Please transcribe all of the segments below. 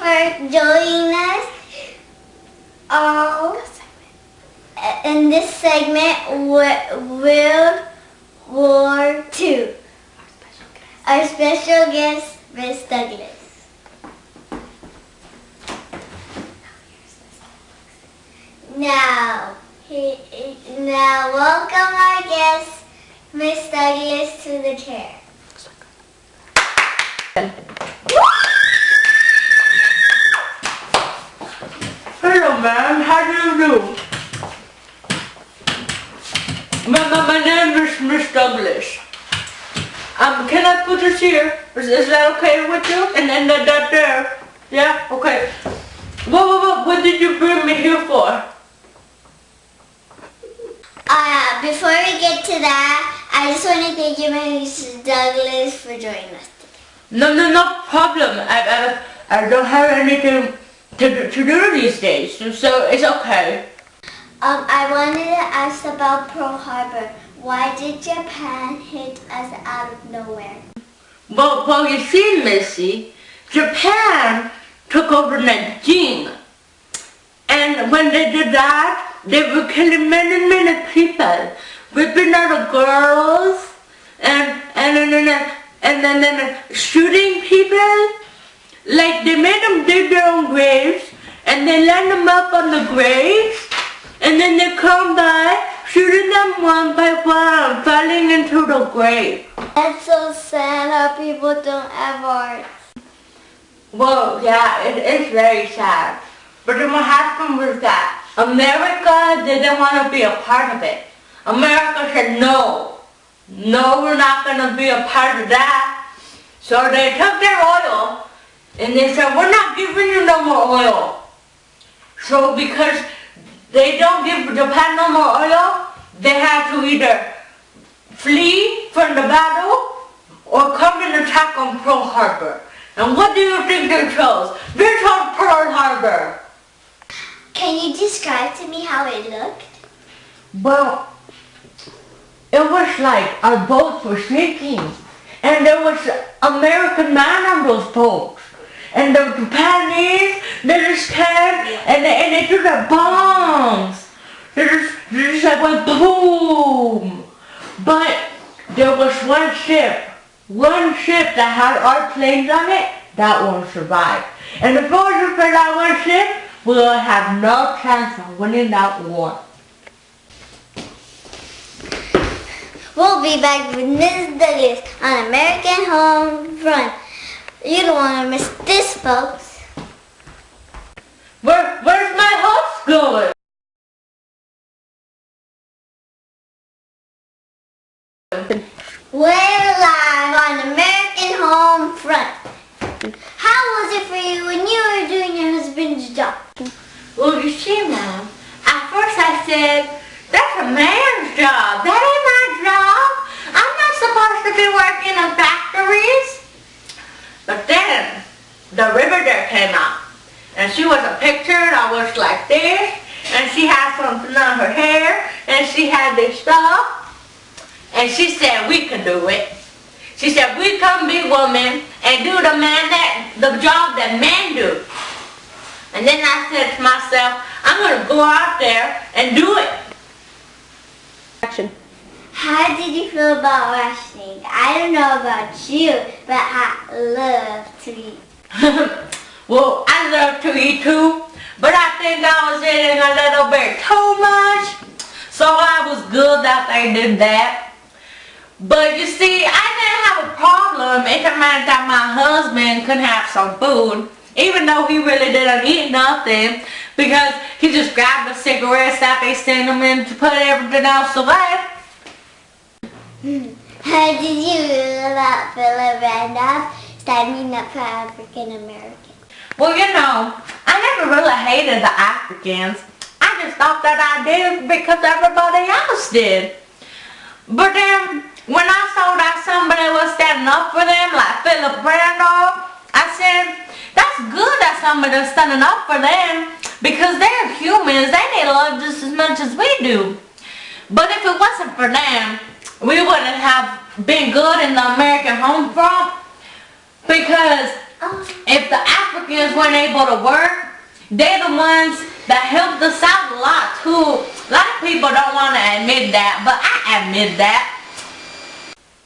for joining us all in this segment, World War II. Our special guest, Miss Douglas. Now welcome our guest, Miss Douglas, to the chair. Hello, ma'am. How do you do? My name is Miss Douglas. Can I put this here? Is that okay with you? And then that there. Yeah? Okay. What did you bring me here for? Before we get to that, I just want to thank you, Mrs. Douglas, for joining us today. No problem. I don't have anything to do these days, so it's okay. I wanted to ask about Pearl Harbor. Why did Japan hit us out of nowhere? Well, you see, Missy, Japan took over Nanjing. And when they did that, they were killing many people, ripping out of girls, and then shooting people. Like they made them dig their own graves, and they lined them up on the graves, and then they come by, shooting them one by one, falling into the grave. That's so sad how people don't have hearts. Well, yeah, it is very sad. But then what happened was that America didn't want to be a part of it. America said no, we're not going to be a part of that. So they took their oil and they said, we're not giving you no more oil. So because they don't give Japan no more oil, they had to either flee from the battle or come and attack on Pearl Harbor. And what do you think they chose? They chose Pearl Harbor. Can you describe to me how it looked? Well, it was like our boats were sinking, and there was American man on those boats, and the Japanese, they just came and they threw the bombs. They just like went boom. But there was one ship that had our planes on it. That one survived. And if it wasn't for that one ship, we will have no chance of winning that war. We'll be back with Ms. Douglas on American Home Front. You don't want to miss this, folks. Where's my host going? We're live on American Home Front. How was it for you when you were doing your husband's job? Well, you see, Mom, at first I said, that's a man's job. That ain't my job. I'm not supposed to be working in factories. But then, the river there came out. And she was a picture that was like this. And she had something on her hair. And she had this stuff. And she said, we can do it. She said, we can be women and do the job that men do. And then I said to myself, I'm going to go out there and do it. Action. How did you feel about wrestling? I don't know about you, but I love to eat. Well, I love to eat too, but I think I was eating a little bit too much. So I was good that they did that. But you see, I didn't have a problem if it meant that my husband could have some food, even though he really didn't eat nothing, because he just grabbed the cigarettes that they sent him in to put everything else away. How did you feel about Philip Randolph standing up for African Americans? Well, you know, I never really hated the Africans. I just thought that I did because everybody else did. But then, when I saw that somebody was standing up for them, like Philip Randolph, I said, that's good that somebody's standing up for them because they're humans. They need love just as much as we do. But if it wasn't for them, we wouldn't have been good in the American home front because If the Africans weren't able to work, they're the ones that helped us out a lot too. A lot of people don't want to admit that, but I admit that.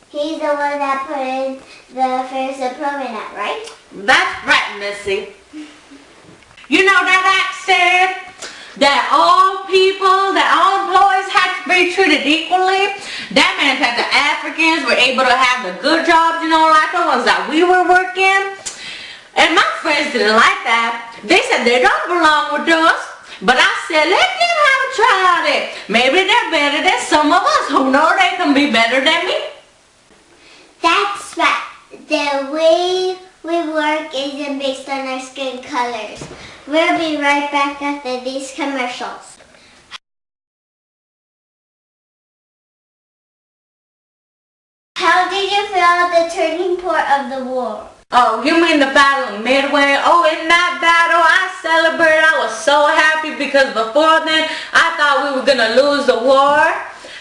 He's the one that put in the Fair's Diplomat Act, right? That's right, Missy. You know that act said that all people, that all employees had to be treated equally. That meant that the Africans were able to have the good jobs, you know, like the ones that we were working. And my friends didn't like that. They said they don't belong with us. But I said, let them have a try at it. Maybe they're better than some of us who know they can be better than me. That's right. The way we work isn't based on our skin colors. We'll be right back after these commercials. How did you feel at the turning point of the war? Oh, you mean the battle of Midway? Oh, in that battle, I celebrated. I was so happy because before then, I thought we were going to lose the war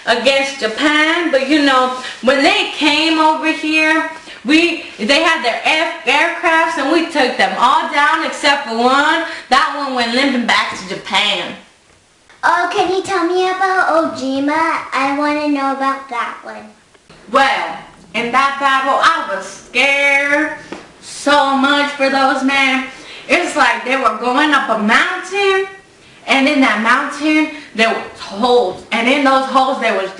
against Japan. But you know, when they came over here, they had their aircrafts and we took them all down except for one. That one went limping back to Japan. Oh, can you tell me about Ojima? I want to know about that one. Well, in that battle, I was scared so much for those men. It's like they were going up a mountain, and in that mountain, there were holes. And in those holes, there was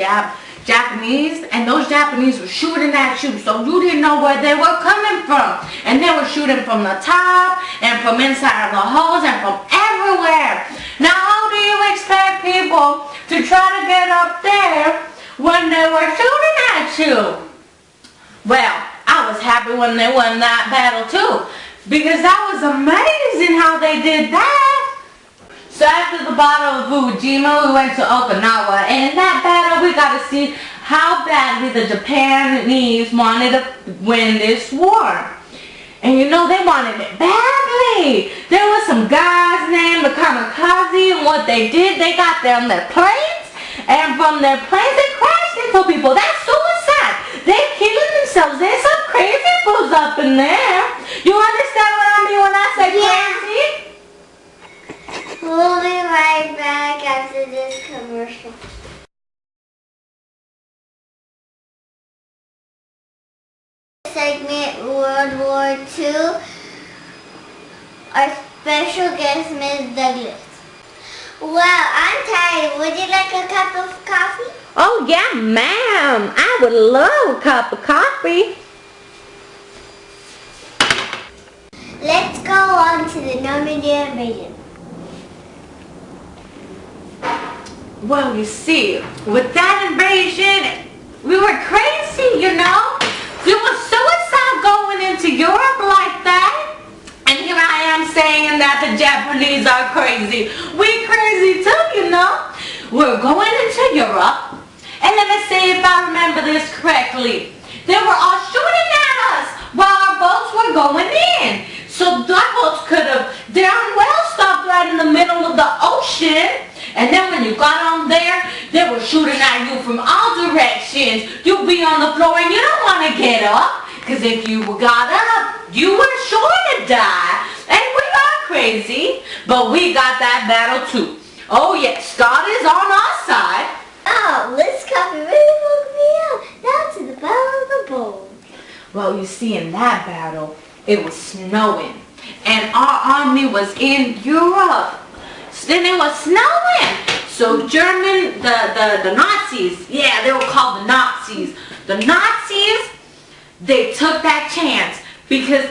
Japanese, and those Japanese were shooting at you, so you didn't know where they were coming from. And they were shooting from the top, and from inside of the holes, and from everywhere. Now, how do you expect people to try to get up there when they were shooting at you? Well, I was happy when they won that battle too, because that was amazing how they did that. So after the Battle of Iwo Jima, we went to Okinawa, and in that battle we got to see how badly the Japanese wanted to win this war. And you know, they wanted it badly. There were some guys named the Kamikaze, and what they did, they got there on their planes, and from their planes they crashed into people. That's suicide. They're killing themselves. There's some crazy fools up in there. You understand what I mean when I say crazy? We'll be right back after this commercial. Segment World War II. Our special guest, Ms. Douglas. Well, I'm tired. Would you like a cup of coffee? Oh yeah, ma'am. I would love a cup of coffee. Let's go on to the Normandy invasion. Well, you see, with that invasion, we were crazy, you know? There was suicide going into Europe like that. And here I am saying that the Japanese are crazy. We crazy too, you know? We're going into Europe. And let me see if I remember this correctly. They were all shooting at us while our boats were going in. So our boats could have darn well stopped right in the middle of the ocean. And then when you got on there, they were shooting at you from all directions. You'd be on the floor and you don't want to get up. Because if you got up, you were sure to die. And we are crazy. But we got that battle too. Oh yes, God is on our side. Oh, this coffee really woke me up. Down to the battle of the bowl. Well, you see, in that battle, it was snowing. And our army was in Europe. Then it was snowing. So the Nazis, yeah, they were called the Nazis. The Nazis, they took that chance because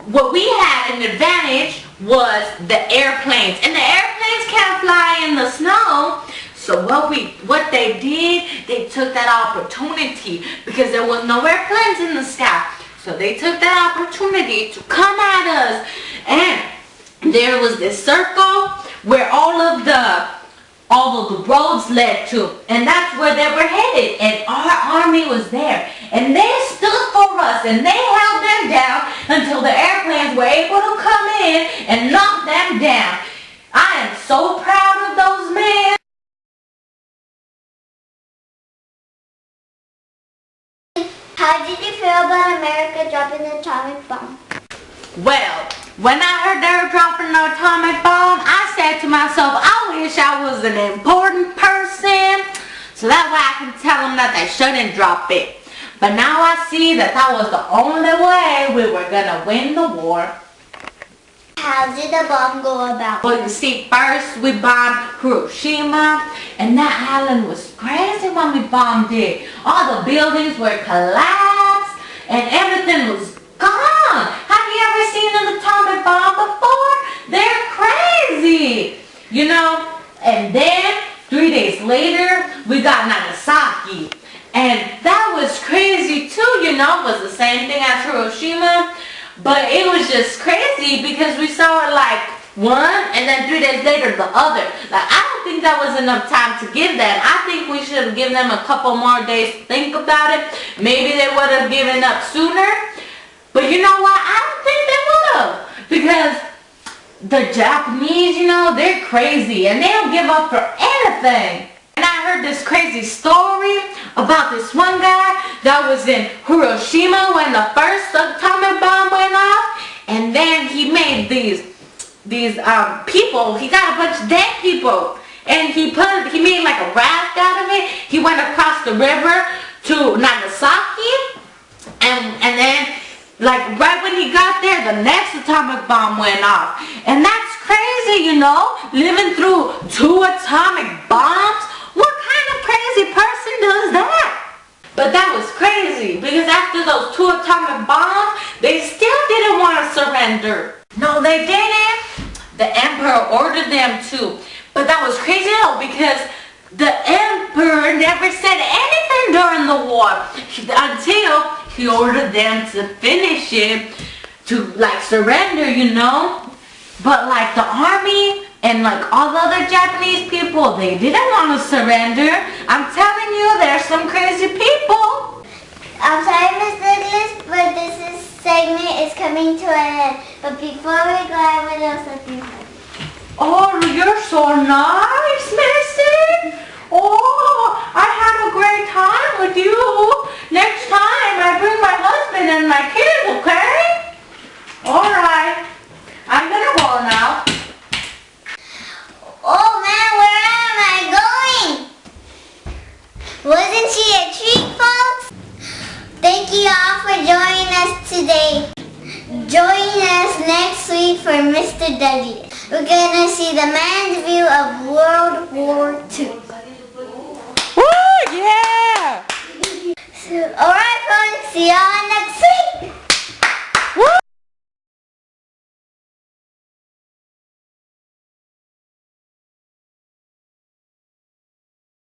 what we had an advantage was the airplanes. And the airplanes can't fly in the snow. So what they did, they took that opportunity because there was no airplanes in the sky. So they took that opportunity to come at us. And there was this circle where all of the roads led to. And that's where they were headed. And our army was there. And they stood for us. And they held them down until the airplanes were able to come in and knock them down. I am so proud of those men. How did you feel about America dropping the atomic bomb? Well, when I heard they were dropping an atomic bomb, I said to myself, I wish I was an important person, so that way I can tell them that they shouldn't drop it. But now I see that that was the only way we were gonna win the war. How did the bomb go about? Well, you see, first we bombed Hiroshima, and that island was crazy when we bombed it. All the buildings were collapsed, and everything was gone. Have you ever seen an atomic bomb before? They're crazy, you know. And then 3 days later, we got Nagasaki, and that was crazy too. You know, it was the same thing as Hiroshima. But it was just crazy because we saw it like one and then 3 days later the other. Like, I don't think that was enough time to give them. I think we should have given them a couple more days to think about it. Maybe they would have given up sooner. But you know what? I don't think they would have. Because the Japanese, you know, they're crazy and they don't give up for anything. And I heard this crazy story about this one guy that was in Hiroshima when the first atomic bomb went off, and then he made these people. He got a bunch of dead people, and he made like a raft out of it. He went across the river to Nagasaki, and then like right when he got there, the next atomic bomb went off. And that's crazy, you know, living through 2 atomic bombs. What kind of crazy person does that? But that was crazy because after those 2 atomic bombs, they still didn't want to surrender. No, they didn't. The emperor ordered them to. But that was crazy though, because the emperor never said anything during the war until he ordered them to finish it, to like surrender, you know. But like the army and like all the other Japanese people, they didn't want to surrender. I'm telling you, there's some crazy people. I'm sorry, Miss Douglas, but this segment is coming to an end. But before we go, I would also do something. Oh, you're so nice, Missy. Oh, I had a great time with you. Next time, I bring my husband and my kids, okay? All right. I'm gonna go now. Oh man, where am I going? Wasn't she a treat, folks? Thank you all for joining us today. Join us next week for Mr. Douglas. We're gonna see the man's view of World War II. Woo, yeah! Alright folks, see y'all next week.